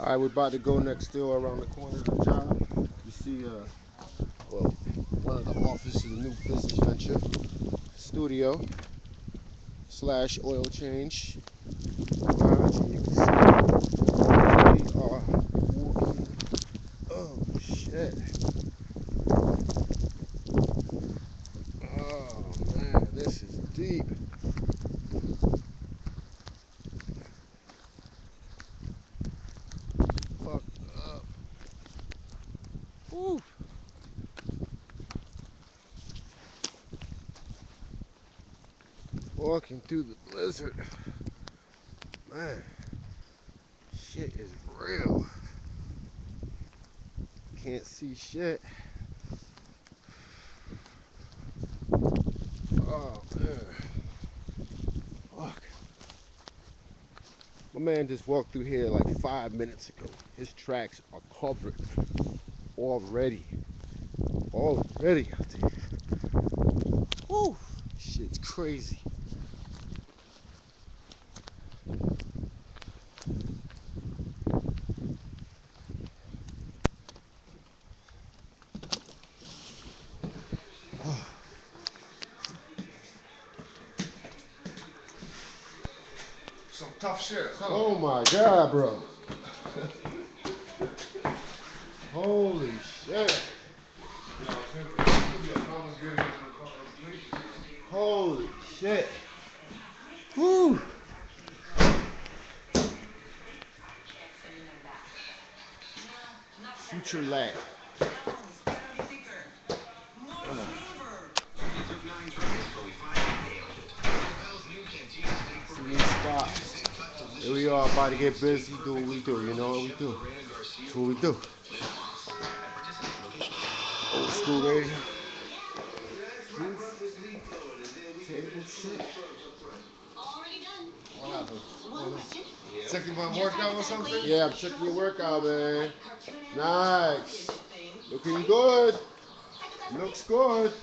Alright, we're about to go next door around the corner of the job. You see, well, one of the offices, a new business venture, studio slash oil change. Alright, so you can see we are walking. Oh, shit. Oh, man, this is deep. Fucked up. Woo. Walking through the blizzard. Man, shit is real. Can't see shit. Oh, man. Fuck. My man just walked through here like 5 minutes ago. His tracks are covered already. Already out there. Woo! Shit's crazy. Some tough shit, huh? Oh my god, bro. Holy shit. Holy shit. Woo! Future lab. New spots. Here we are about to get busy, do what we do, you know what we do. That's what we do. Old school radio. Table shit. What happened? Checking my workout or something? Yeah, I'm checking your workout, man. Nice. Looking good. Looks good.